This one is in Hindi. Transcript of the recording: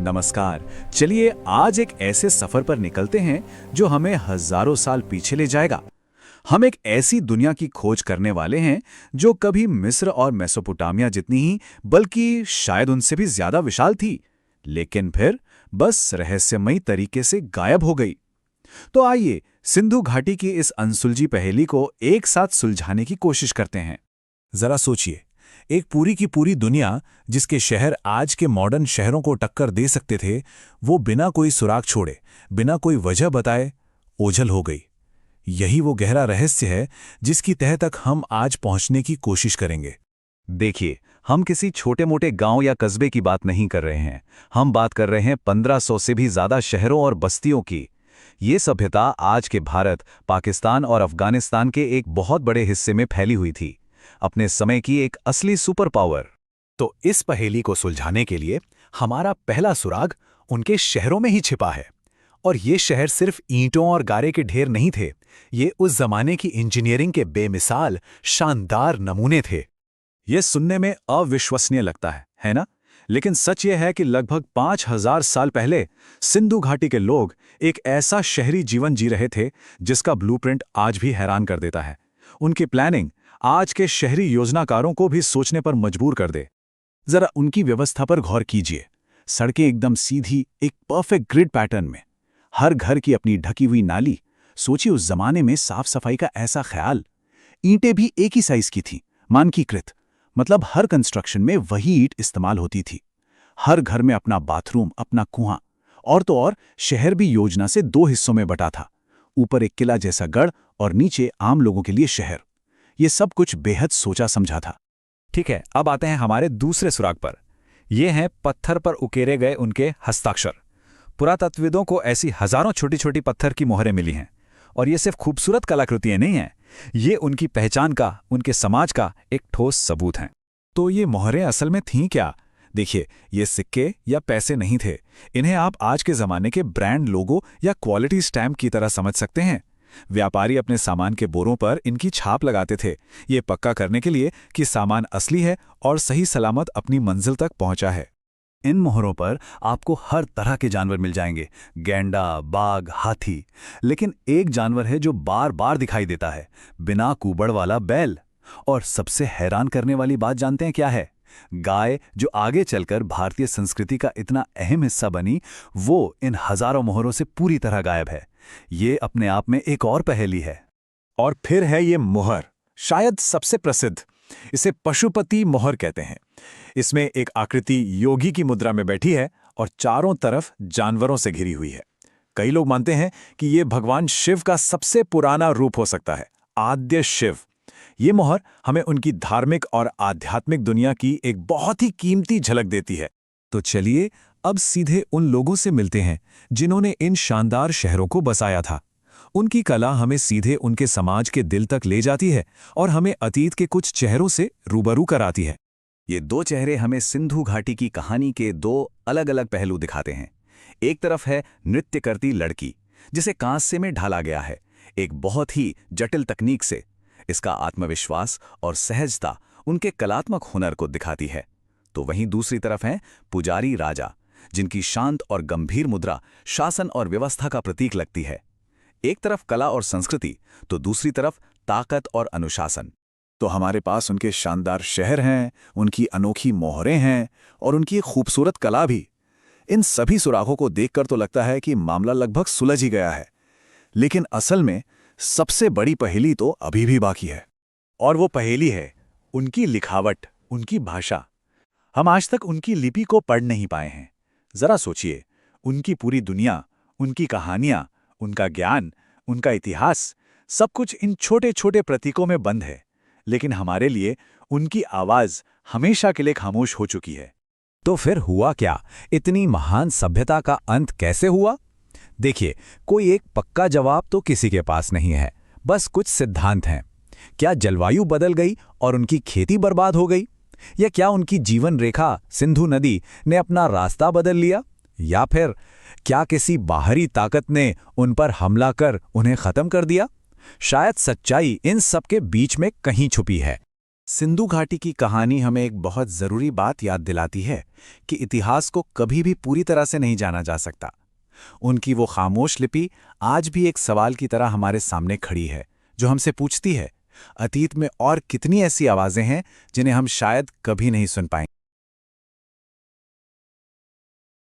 नमस्कार। चलिए आज एक ऐसे सफर पर निकलते हैं जो हमें हजारों साल पीछे ले जाएगा। हम एक ऐसी दुनिया की खोज करने वाले हैं जो कभी मिस्र और मेसोपोटामिया जितनी ही बल्कि शायद उनसे भी ज्यादा विशाल थी, लेकिन फिर बस रहस्यमयी तरीके से गायब हो गई। तो आइए सिंधु घाटी की इस अनसुलझी पहेली को एक साथ सुलझाने की कोशिश करते हैं। जरा सोचिए, एक पूरी की पूरी दुनिया जिसके शहर आज के मॉडर्न शहरों को टक्कर दे सकते थे, वो बिना कोई सुराग छोड़े, बिना कोई वजह बताए ओझल हो गई। यही वो गहरा रहस्य है जिसकी तह तक हम आज पहुंचने की कोशिश करेंगे। देखिए, हम किसी छोटे मोटे गांव या कस्बे की बात नहीं कर रहे हैं। हम बात कर रहे हैं 1500 से भी ज्यादा शहरों और बस्तियों की। ये सभ्यता आज के भारत, पाकिस्तान और अफगानिस्तान के एक बहुत बड़े हिस्से में फैली हुई थी, अपने समय की एक असली सुपर पावर। तो इस पहेली को सुलझाने के लिए हमारा पहला सुराग उनके शहरों में ही छिपा है। और ये शहर सिर्फ ईंटों और गारे के ढेर नहीं थे, ये उस जमाने की इंजीनियरिंग के बेमिसाल शानदार नमूने थे। ये सुनने में अविश्वसनीय लगता है ना? लेकिन सच ये है कि लगभग 5000 साल पहले सिंधु घाटी के लोग एक ऐसा शहरी जीवन जी रहे थे जिसका ब्लूप्रिंट आज भी हैरान कर देता है। उनकी प्लानिंग आज के शहरी योजनाकारों को भी सोचने पर मजबूर कर दे। जरा उनकी व्यवस्था पर गौर कीजिए। सड़कें एकदम सीधी, एक परफेक्ट ग्रिड पैटर्न में, हर घर की अपनी ढकी हुई नाली। सोचिए उस जमाने में साफ सफाई का ऐसा ख्याल। ईंटें भी एक ही साइज की थीं, मानकीकृत, मतलब हर कंस्ट्रक्शन में वही ईंट इस्तेमाल होती थी। हर घर में अपना बाथरूम, अपना कुआं, और तो और शहर भी योजना से 2 हिस्सों में बटा था। ऊपर एक किला जैसा गढ़ और नीचे आम लोगों के लिए शहर। ये सब कुछ बेहद सोचा समझा था। ठीक है, अब आते हैं हमारे दूसरे सुराग पर। ये हैं पत्थर पर उकेरे गए उनके हस्ताक्षर। पुरातत्वविदों को ऐसी हजारों छोटी छोटी पत्थर की मोहरें मिली हैं, और ये सिर्फ खूबसूरत कलाकृतियां नहीं हैं, ये उनकी पहचान का, उनके समाज का एक ठोस सबूत हैं। तो ये मोहरें असल में थीं क्या? देखिए, ये सिक्के या पैसे नहीं थे। इन्हें आप आज के ज़माने के ब्रांड लोगो या क्वालिटी स्टैम्प की तरह समझ सकते हैं। व्यापारी अपने सामान के बोरों पर इनकी छाप लगाते थे, ये पक्का करने के लिए कि सामान असली है और सही सलामत अपनी मंजिल तक पहुंचा है। इन मोहरों पर आपको हर तरह के जानवर मिल जाएंगे, गैंडा, बाघ, हाथी। लेकिन एक जानवर है जो बार बार दिखाई देता है, बिना कुबड़ वाला बैल। और सबसे हैरान करने वाली बात जानते हैं क्या है? गाय, जो आगे चलकर भारतीय संस्कृति का इतना अहम हिस्सा बनी, वो इन हजारों मोहरों से पूरी तरह गायब है। ये अपने आप में एक और पहेली है। और फिर है ये मोहर, शायद सबसे प्रसिद्ध। इसे पशुपति मोहर कहते हैं। इसमें एक आकृति योगी की मुद्रा में बैठी है और चारों तरफ जानवरों से घिरी हुई है। कई लोग मानते हैं कि ये भगवान शिव का सबसे पुराना रूप हो सकता है, आद्य शिव। ये मोहर हमें उनकी धार्मिक और आध्यात्मिक दुनिया की एक बहुत ही कीमती झलक देती है। तो चलिए अब सीधे उन लोगों से मिलते हैं जिन्होंने इन शानदार शहरों को बसाया था। उनकी कला हमें सीधे उनके समाज के दिल तक ले जाती है और हमें अतीत के कुछ चेहरों से रूबरू कराती है। ये 2 चेहरे हमें सिंधु घाटी की कहानी के 2 अलग अलग पहलू दिखाते हैं। एक तरफ है नृत्य करती लड़की, जिसे कांस्य में ढाला गया है, एक बहुत ही जटिल तकनीक से। इसका आत्मविश्वास और सहजता उनके कलात्मक हुनर को दिखाती है। तो वहीं दूसरी तरफ हैं पुजारी राजा, जिनकी शांत और गंभीर मुद्रा शासन और व्यवस्था का प्रतीक लगती है। एक तरफ कला और संस्कृति, तो दूसरी तरफ ताकत और अनुशासन। तो हमारे पास उनके शानदार शहर हैं, उनकी अनोखी मोहरें हैं और उनकी एक खूबसूरत कला भी। इन सभी सुरागों को देखकर तो लगता है कि मामला लगभग सुलझ ही गया है। लेकिन असल में सबसे बड़ी पहेली तो अभी भी बाकी है। और वो पहेली है उनकी लिखावट, उनकी भाषा। हम आज तक उनकी लिपि को पढ़ नहीं पाए हैं। जरा सोचिए, उनकी पूरी दुनिया, उनकी कहानियां, उनका ज्ञान, उनका इतिहास, सब कुछ इन छोटे छोटे प्रतीकों में बंद है। लेकिन हमारे लिए उनकी आवाज हमेशा के लिए खामोश हो चुकी है। तो फिर हुआ क्या? इतनी महान सभ्यता का अंत कैसे हुआ? देखिए, कोई एक पक्का जवाब तो किसी के पास नहीं है, बस कुछ सिद्धांत हैं। क्या जलवायु बदल गई और उनकी खेती बर्बाद हो गई? या क्या उनकी जीवन रेखा सिंधु नदी ने अपना रास्ता बदल लिया? या फिर क्या किसी बाहरी ताकत ने उन पर हमला कर उन्हें खत्म कर दिया? शायद सच्चाई इन सब के बीच में कहीं छुपी है। सिंधु घाटी की कहानी हमें एक बहुत ज़रूरी बात याद दिलाती है कि इतिहास को कभी भी पूरी तरह से नहीं जाना जा सकता। उनकी वो खामोश लिपि आज भी एक सवाल की तरह हमारे सामने खड़ी है, जो हमसे पूछती है, अतीत में और कितनी ऐसी आवाज़ें हैं जिन्हें हम शायद कभी नहीं सुन पाएंगे।